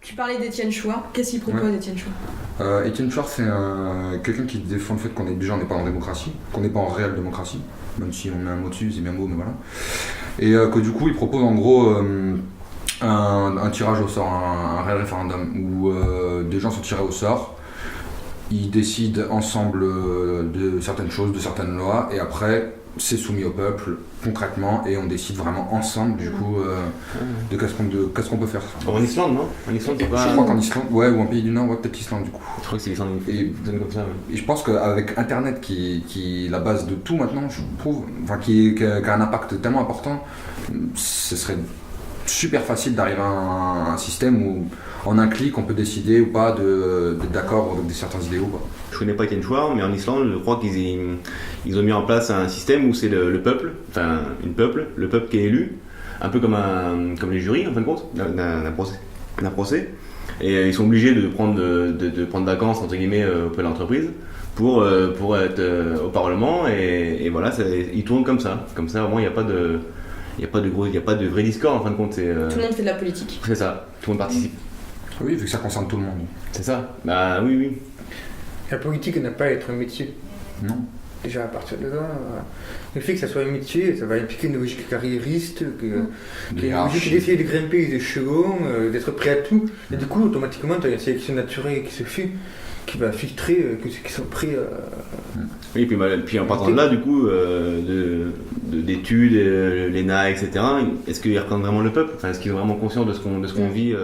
Tu parlais d'Étienne Chouard. Qu'est-ce qu'il propose, Étienne Chouard? Étienne Chouard, c'est quelqu'un qui défend le fait qu'on est déjà, on n'est pas en démocratie, qu'on n'est pas en réelle démocratie, même si on met un mot dessus, c'est bien beau, mais voilà. Et que du coup, il propose en gros un tirage au sort, un réel référendum, où des gens sont tirés au sort, ils décident ensemble de certaines choses, de certaines lois, et après, c'est soumis au peuple concrètement et on décide vraiment ensemble du coup de qu'est-ce qu'on peut faire. En Islande, non? En Islande, c'est pas... Je crois qu'en Islande, ouais, ou en pays du Nord, ouais, peut-être l'Islande du coup. Je crois que c'est l'Islande qui donne comme ça. Ouais. Et je pense qu'avec Internet qui est la base de tout maintenant, je trouve, enfin qui a un impact tellement important, ce serait super facile d'arriver à un système où en un clic on peut décider ou pas d'être d'accord avec certains idéaux, quoi. Je connais pas Étienne Chouard, mais en Islande, je crois qu'ils ont mis en place un système où c'est le peuple, enfin le peuple qui est élu, un peu comme les jurys en fin de compte, d'un procès. Et ils sont obligés de prendre vacances entre guillemets auprès de l'entreprise pour être au Parlement et voilà, ils tournent comme ça. Comme ça, vraiment, il n'y a pas de vrai discours en fin de compte. Tout le monde fait de la politique. C'est ça, tout le monde participe. Oui, vu que ça concerne tout le monde. C'est ça. Bah oui. La politique n'a pas à être un métier. Non. Déjà à partir de là, le fait que ça soit un métier, ça va impliquer une logique carriériste, une logique d'essayer de grimper les échelons, d'être prêt à tout. Et du coup, automatiquement, tu as une sélection naturelle qui se fait, qui va filtrer ceux qui sont prêts à... Oui, puis en partant de là, du coup, d'études, l'ENA, etc., est-ce qu'ils représentent vraiment le peuple? Enfin, est-ce qu'ils sont vraiment conscients de ce qu'on vit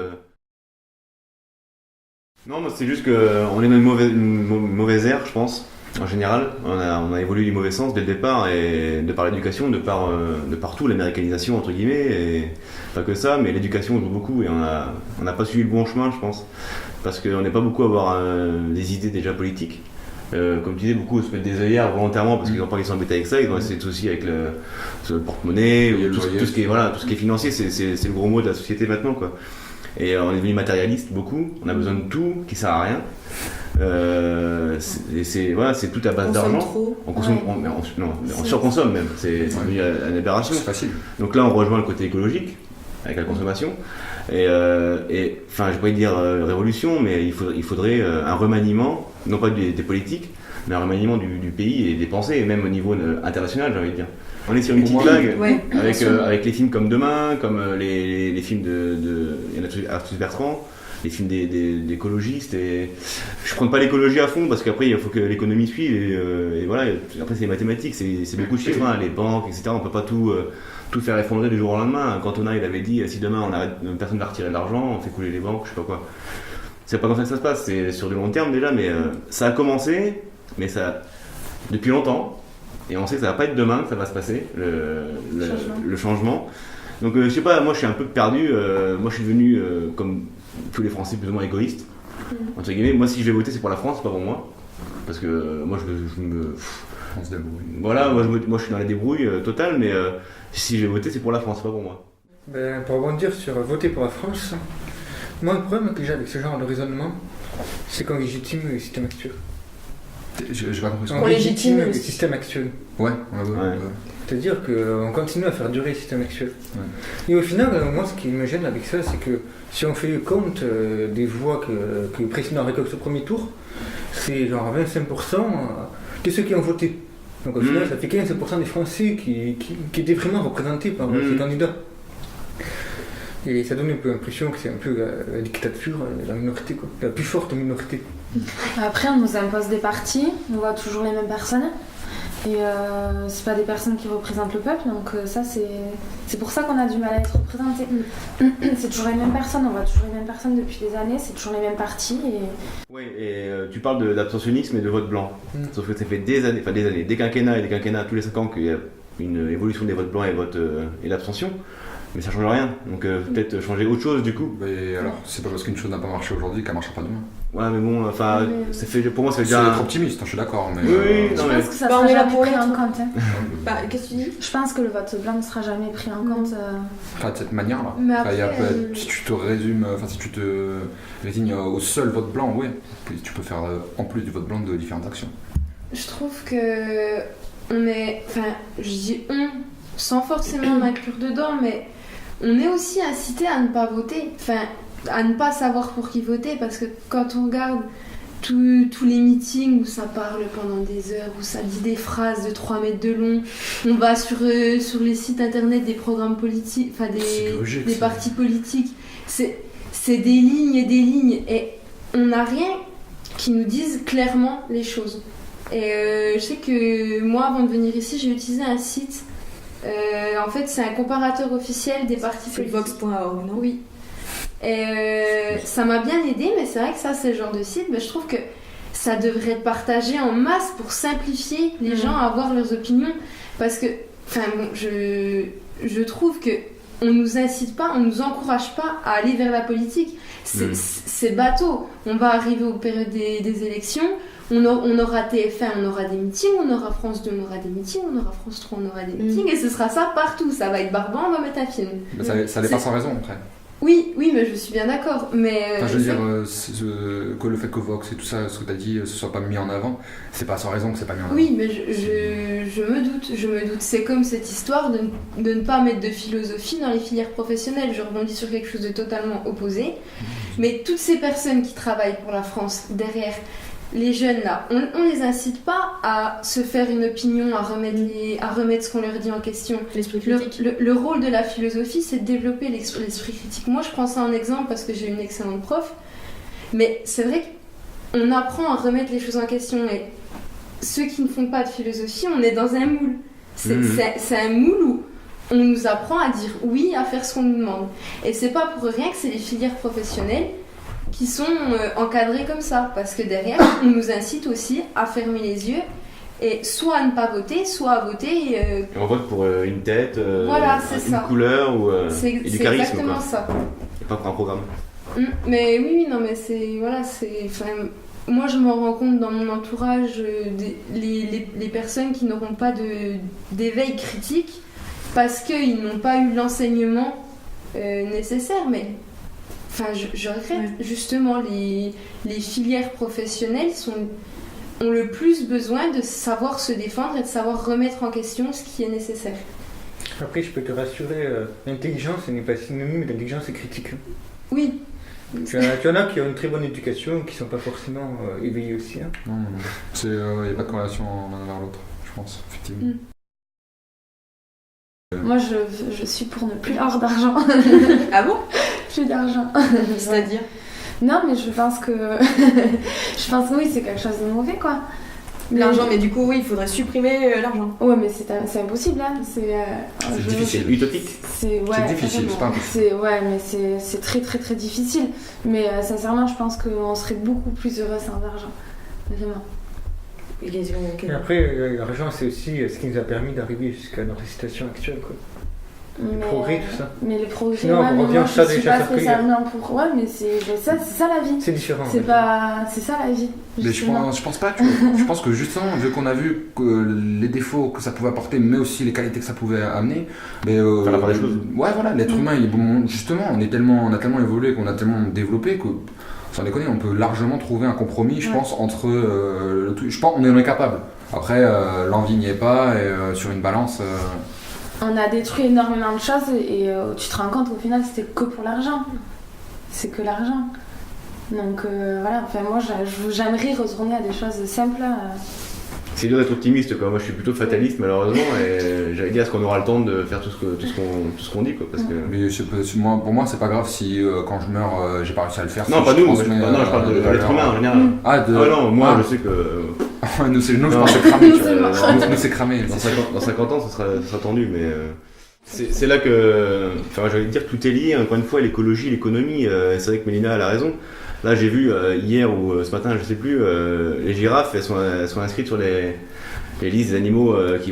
Non, moi, c'est juste qu'on est dans une mauvaise ère, je pense. En général, on a évolué du mauvais sens dès le départ, et de par l'éducation, de partout, l'américanisation entre guillemets, et pas que ça, mais l'éducation joue beaucoup, et on n'a pas suivi le bon chemin, je pense, parce qu'on n'est pas beaucoup à avoir des idées déjà politiques. Comme tu disais, beaucoup se mettent des œillères volontairement parce qu'ils n'ont pas qu'ils s'embêtent avec ça, ils ont assez de soucis avec le porte-monnaie, ou tout ce qui est financier, c'est le gros mot de la société maintenant, quoi. Et on est devenu matérialiste beaucoup, on a besoin de tout qui sert à rien. C'est tout à base d'argent. On consomme trop. On surconsomme même, c'est devenu une aberration. C'est facile. Donc là on rejoint le côté écologique avec la consommation. Et enfin, je ne vais pas dire révolution, mais il faudrait un remaniement, non pas des politiques, mais un remaniement du pays et des pensées, et même au niveau international, j'ai envie de dire. On est sur une petite vague avec les films comme Demain, comme les films de Arthur Bertrand, les films d'écologistes. Et je ne prends pas l'écologie à fond parce qu'après il faut que l'économie suive et voilà. Après c'est les mathématiques, c'est beaucoup de chiffres, hein, les banques, etc. On ne peut pas tout faire effondrer du jour au lendemain. Cantona il avait dit si demain personne ne va retirer de l'argent, on fait couler les banques, je sais pas quoi. C'est pas comme ça que ça se passe, c'est sur du long terme déjà, mais ça a commencé, mais ça depuis longtemps. Et on sait que ça va pas être demain que ça va se passer, le changement. Donc je sais pas, moi je suis un peu perdu. Moi je suis devenu, comme tous les Français, plus ou moins égoïste. Entre guillemets, moi si je vais voter c'est pour la France, c'est pas pour moi. Parce que moi je me... On se débrouille. Voilà, moi je suis dans la débrouille totale, mais si je vais voter c'est pour la France, c'est pas pour moi. Pour rebondir sur voter pour la France, moi le problème que j'ai avec ce genre de raisonnement, c'est qu'on légitime le système actuel. J'ai pas compris ce qu'on légitime le système actuel. Ouais. C'est-à-dire qu'on continue à faire durer le système actuel. Ouais. Et au final, moi, ce qui me gêne avec ça, c'est que si on fait le compte des voix que le président récolte au premier tour, c'est genre 25% de ceux qui ont voté. Donc au final, ça fait 15% des Français qui étaient vraiment représentés par ces candidats. Et ça donne un peu l'impression que c'est un peu la dictature, la minorité, quoi. La plus forte minorité. Après, on nous impose des partis, on voit toujours les mêmes personnes. Et c'est pas des personnes qui représentent le peuple, donc ça c'est pour ça qu'on a du mal à être représenté. C'est toujours les mêmes personnes, on voit toujours les mêmes personnes depuis des années, c'est toujours les mêmes partis. Oui, et tu parles d'abstentionnisme et de vote blanc. Sauf que ça fait des années, des quinquennats tous les 5 ans qu'il y a une évolution des votes blancs et l'abstention. Mais ça change rien, donc peut-être changer autre chose du coup. Mais alors, c'est pas parce qu'une chose n'a pas marché aujourd'hui qu'elle marchera pas demain. Ouais, mais bon, enfin, pour moi, ça fait déjà. C'est être optimiste, je suis d'accord. Mais oui, non, mais. Je pense que ça sera jamais pris en compte. Qu'est-ce que tu dis ? Je pense que le vote blanc ne sera jamais pris en compte. Enfin, de cette manière-là. Mais après, si tu te résumes, si tu te résignes au seul vote blanc, oui, tu peux faire en plus du vote blanc de différentes actions. Je trouve que on est. Enfin, je dis on, sans forcément m'inclure dedans, mais on est aussi incité à ne pas voter. Enfin, à ne pas savoir pour qui voter, parce que quand on regarde tous les meetings où ça parle pendant des heures, où ça dit des phrases de 3 mètres de long, on va sur les sites internet des programmes politiques, enfin des partis politiques, c'est des lignes et des lignes, et on n'a rien qui nous dise clairement les choses. Et je sais que moi, avant de venir ici, j'ai utilisé un site, en fait c'est un comparateur officiel des partis politiques. Vox.org, non? Oui. Et ça m'a bien aidé, mais c'est vrai que ça, c'est le genre de site, je trouve que ça devrait être partagé en masse pour simplifier les gens à avoir leurs opinions. Parce que, je trouve que on nous incite pas, on nous encourage pas à aller vers la politique. C'est bateau. On va arriver aux périodes des élections, on aura TF1, on aura des meetings, on aura France 2, on aura des meetings, on aura France 3, on aura des meetings, et ce sera ça partout. Ça va être barbant, on va mettre un film. Ça n'est pas sans raison, après. Oui, mais je suis bien d'accord. Mais je veux dire, que le fait que Vox et tout ça, ce que tu as dit, ce soit pas mis en avant, c'est pas sans raison que c'est pas mis en avant. Oui, mais je me doute. C'est comme cette histoire de ne pas mettre de philosophie dans les filières professionnelles. Je rebondis sur quelque chose de totalement opposé. Mais toutes ces personnes qui travaillent pour la France, derrière, les jeunes là, on les incite pas à se faire une opinion, à remettre ce qu'on leur dit en question. L'esprit critique. Le rôle de la philosophie, c'est de développer l'esprit critique. Moi, je prends ça en exemple parce que j'ai une excellente prof. Mais c'est vrai qu'on apprend à remettre les choses en question. Et ceux qui ne font pas de philosophie, on est dans un moule. C'est un moule où on nous apprend à dire oui, à faire ce qu'on nous demande. Et c'est pas pour rien que c'est les filières professionnelles qui sont encadrés comme ça, parce que derrière, on nous incite aussi à fermer les yeux et soit à ne pas voter, soit à voter. Et on vote pour une tête, voilà, une couleur ou c'est du charisme. C'est exactement ça. Et pas pour un programme. Mais oui, non, mais c'est. Voilà, c'est. Moi, je me rends compte dans mon entourage, les personnes qui n'auront pas d'éveil critique parce qu'ils n'ont pas eu l'enseignement nécessaire, mais. Enfin, je regrette, justement, les filières professionnelles ont le plus besoin de savoir se défendre et de savoir remettre en question ce qui est nécessaire. Après, je peux te rassurer, l'intelligence n'est pas synonyme d'intelligence et critique. Oui. Tu en as qui ont une très bonne éducation, qui ne sont pas forcément éveillés aussi. Hein. Non. Il n'y a pas de corrélation l'un vers l'autre, je pense, effectivement. Moi, je suis pour ne plus avoir d'argent. Ah bon? Plus d'argent. C'est-à-dire? Non, mais je pense que oui, c'est quelque chose de mauvais, quoi. L'argent, mais du coup, oui, il faudrait supprimer l'argent. Ouais, mais c'est impossible, hein. C'est difficile, utopique. C'est difficile, c'est pas impossible. Mais c'est très très très difficile. Mais sincèrement, je pense qu'on serait beaucoup plus heureux sans argent. Vraiment. Et après, l'argent, c'est aussi ce qui nous a permis d'arriver jusqu'à notre situation actuelle, quoi. Le progrès, tout ça. Mais le progrès, sinon, on revient moi, au stade je suis pas spécialement pour... Ouais, mais c'est ça la vie. C'est différent. C'est ça la vie. Mais je pense pas, tu vois. Je pense que justement, vu qu'on a vu que les défauts que ça pouvait apporter, mais aussi les qualités que ça pouvait amener, mais faire la part des choses. Ouais, voilà, l'être humain, justement, on a tellement évolué, qu'on a tellement développé que, sans déconner, on peut largement trouver un compromis, je pense, entre le truc. Je pense qu'on est capable. Après, l'envie n'y est pas, et sur une balance. On a détruit énormément de choses et tu te rends compte qu'au final c'était que pour l'argent. C'est que l'argent. Donc voilà, enfin moi j'aimerais retourner à des choses simples. C'est dur d'être optimiste, quoi. Moi je suis plutôt fataliste malheureusement, et j'allais dire est-ce qu'on aura le temps de faire tout ce qu'on dit, quoi, parce que... Mais pour moi c'est pas grave si quand je meurs j'ai pas réussi à le faire. Non, pas nous, je parle de l'être humain en général. Non, moi je sais que... nous je pense que c'est cramé, nous c'est cramé. Dans 50 ans ça sera tendu, mais... C'est là que... Enfin j'allais dire tout est lié, encore une fois, l'écologie, l'économie, c'est vrai que Mélina elle a raison. Là, j'ai vu hier ou ce matin, je sais plus, les girafes, elles sont inscrites sur les listes des animaux qui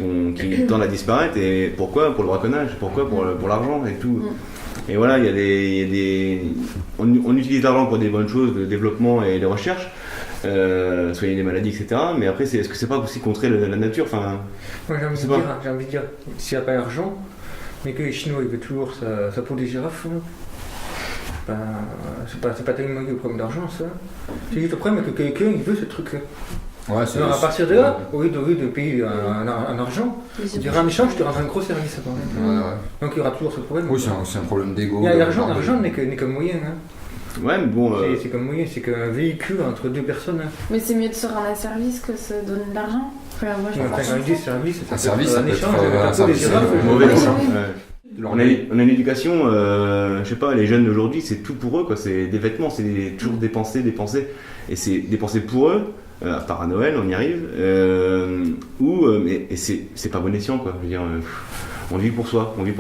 tendent à disparaître. Et pourquoi? Pour le braconnage. Pourquoi? Pour l'argent et tout. Et voilà, on utilise l'argent pour des bonnes choses, le développement et les recherches, soigner des maladies, etc. Mais après, est-ce que c'est pas aussi contrer la nature? Enfin, moi, j'ai envie de dire, s'il n'y a pas d'argent, mais que les Chinois ils veulent toujours ça pour des girafes. Ben, c'est pas tellement le problème d'argent, ça. C'est juste le problème que quelqu'un il veut ce truc-là. Ouais, alors à partir de là, au lieu de payer un argent, il dira en échange, je te rendrai un gros service à ouais. Donc il y aura toujours ce problème. Oui, c'est un problème d'ego. L'argent n'est qu'un moyen. Hein. Ouais, mais bon. C'est comme oui, c'est qu'un véhicule entre deux personnes. Mais c'est mieux de se rendre un service que se donner de l'argent. Enfin, moi, je Ouais, vois enfin, ça. quand je dis service, Un service, ça peut être échange, un peu service désirable. mauvais Oui, ça. oui. Ouais. On a une éducation, je sais pas, les jeunes d'aujourd'hui, c'est tout pour eux, quoi. C'est des vêtements, c'est toujours dépenser. Et c'est dépenser pour eux, à part à Noël, on y arrive. Et c'est pas bon escient, quoi. Je veux dire, on vit pour soi, j'ai Oui,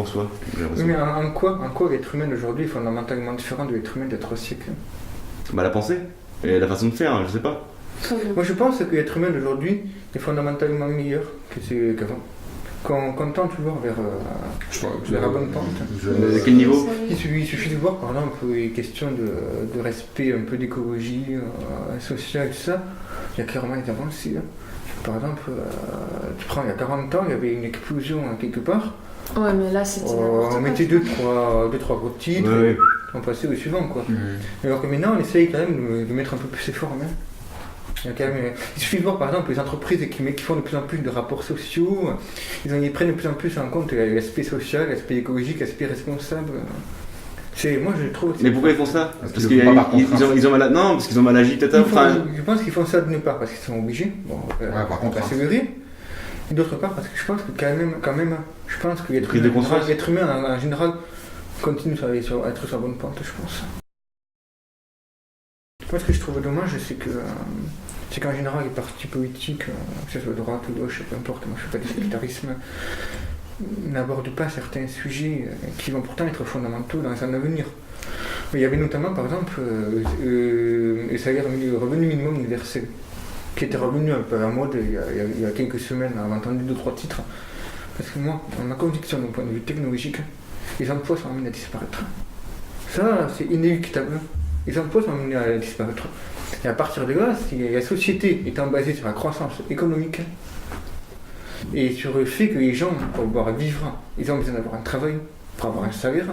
l'impression. mais en quoi l'être humain d'aujourd'hui est fondamentalement différent de l'être humain d'être siècle? Bah, la pensée, et la façon de faire, je sais pas. Moi je pense que l'être humain d'aujourd'hui est fondamentalement meilleur qu'avant. Qu'on tend toujours vers la bonne pente. À quel niveau? Il suffit de voir par exemple les questions de respect un peu d'écologie sociale et tout ça. Il y a clairement des avancées. Par exemple, tu prends il y a 40 ans, il y avait une explosion quelque part. Ouais, mais là, c'était n'importe quoi. On mettait deux, trois gros titres, Ouais. on passait au suivant quoi. Alors que maintenant on essaye quand même de mettre un peu plus ses formes. Il suffit de voir par exemple les entreprises qui font de plus en plus de rapports sociaux, ils prennent de plus en plus en compte l'aspect social, l'aspect écologique, l'aspect responsable. Moi je trouve. Mais pourquoi ils font ça? Parce Parce qu'ils le font pas par qu'ils contrainte. ont mal. Non, parce qu'ils ont mal agi peut-être. Je pense qu'ils font ça d'une part parce qu'ils sont obligés. par contre, c'est vrai. Et d'autre part parce que je pense que quand même, je pense que Prise de conscience. l'être humain en général continue à être sur la bonne pente, je pense. Moi, ce que je trouve dommage, c'est qu'en général, les partis politiques, que ce soit droite ou gauche, peu importe, moi je fais pas de sectarisme, n'abordent pas certains sujets qui vont pourtant être fondamentaux dans un avenir. Il y avait notamment, par exemple, le revenu minimum universel, qui était revenu un peu à la mode il y a quelques semaines, on a entendu 2-3 titres. Parce que moi, ma conviction d'un point de vue technologique, les emplois sont amenés à disparaître. Ça, c'est inéluctable. Les emplois sont amenés à disparaître. Et à partir de là, si la société étant basée sur la croissance économique et sur le fait que les gens, pour pouvoir vivre, ils ont besoin d'avoir un travail, pour avoir un salaire,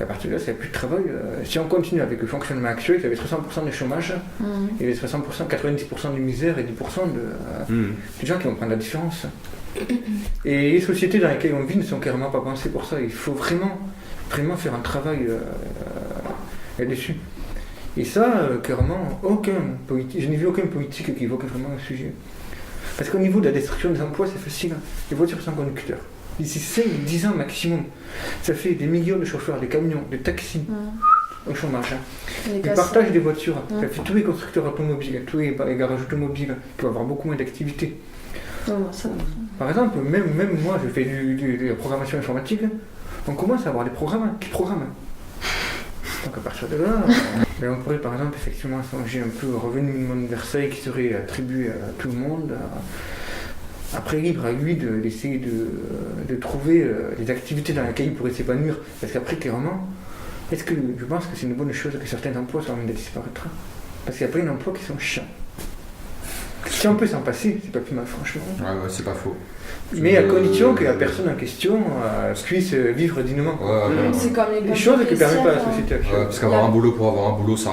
à partir de là, s'il n'y a plus de travail, si on continue avec le fonctionnement actuel, il y avait 60% de chômage, il y avait 60%, 90% de misère et 10% de gens qui vont prendre la différence. Et les sociétés dans lesquelles on vit ne sont carrément pas pensées pour ça. Il faut vraiment faire un travail là-dessus. Et ça, clairement, je n'ai vu aucun politique qui évoque vraiment le sujet. Parce qu'au niveau de la destruction des emplois, c'est facile. Les voitures sans conducteur. D'ici 5-10 ans maximum, ça fait des millions de chauffeurs, des camions, des taxis au chômage. Le partage des voitures, ça fait tous les constructeurs automobiles, tous les garages automobiles qui vont avoir beaucoup moins d'activité. Par exemple, même moi, je fais de la programmation informatique, on commence à avoir des programmes qui programment. Donc à partir de là, on pourrait par exemple effectivement songer un peu au revenu minimum universel qui serait attribué à tout le monde. Après, libre à lui d'essayer de trouver des activités dans lesquelles il pourrait s'épanouir. Parce qu'après, clairement, je pense que c'est une bonne chose que certains emplois soient amenés à disparaître. Parce qu'il y a plein d'emplois qui sont chiants. Si on peut s'en passer, c'est pas plus mal, franchement. Ouais, c'est pas faux. Mais à condition que la personne en question puisse vivre dignement. C'est comme les choses que ne permet pas la société actuelle. Parce qu'avoir un boulot pour avoir un boulot, ça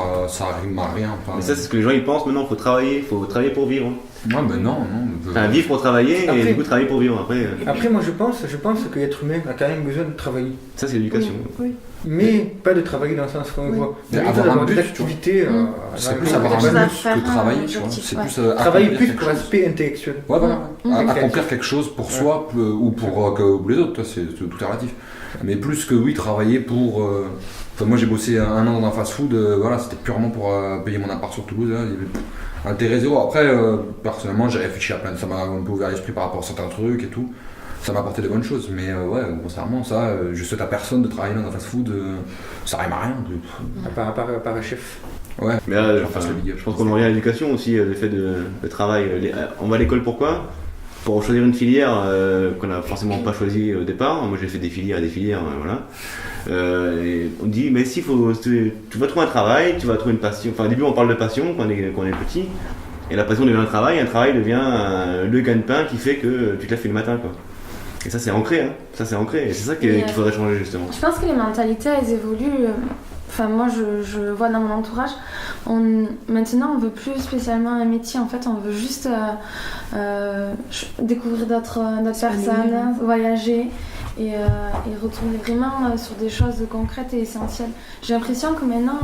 rime à rien. Mais ça, c'est ce que les gens ils pensent maintenant, il faut travailler pour vivre. Ouais, mais non. Enfin, vivre pour travailler et du coup travailler pour vivre après. Après, moi je pense que l'être humain a quand même besoin de travailler. Ça, c'est l'éducation. Oui. Mais pas de travailler dans le sens qu'on voit. Mais avoir un but, des activités. C'est plus avoir un but que travailler, tu vois. C'est plus travailler plus pour l'aspect intellectuel. Ouais, voilà. Accomplir quelque chose pour soi ou pour les autres, c'est tout est relatif. Mais plus que travailler pour. Moi j'ai bossé un an dans un fast-food, c'était purement pour payer mon appart sur Toulouse. Là, il y avait intérêt zéro. Après, personnellement, j'ai réfléchi à plein de. Ça m'a un peu ouvert l'esprit par rapport à certains trucs et tout. Ça m'a apporté de bonnes choses, mais grossièrement, ça, je souhaite à personne de travailler dans un fast-food, ça rime à rien. À part un chef. Ouais, mais là, je pense qu'on en revient à l'éducation aussi, le fait de travail. On va à l'école pourquoi ? Pour choisir une filière qu'on n'a forcément pas choisie au départ. Moi j'ai fait des filières, voilà. Et on dit, mais si tu vas trouver un travail, tu vas trouver une passion. Enfin, au début on parle de passion quand on est petit, et la passion devient un travail devient le gagne-pain qui fait que tu te lèves le matin, quoi. Et ça c'est ancré, et c'est ça qu'il faudrait changer justement. Je pense que les mentalités elles évoluent. Enfin, moi je vois dans mon entourage, maintenant on veut plus spécialement un métier, en fait on veut juste découvrir d'autres personnes, voyager. et retourner vraiment sur des choses concrètes et essentielles. J'ai l'impression que maintenant,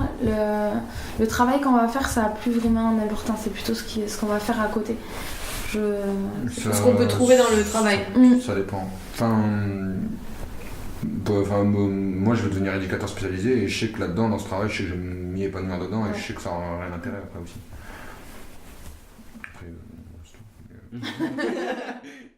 le travail qu'on va faire, ça n'a plus vraiment d'importance, c'est plutôt ce qu'on va faire à côté. Ce qu'on peut trouver dans le travail. Ça dépend. Moi je veux devenir éducateur spécialisé et je sais que là-dedans, dans ce travail, je sais que je vais m'y épanouir dedans et je sais que ça aura rien d'intérêt après aussi. Après, c'est tout.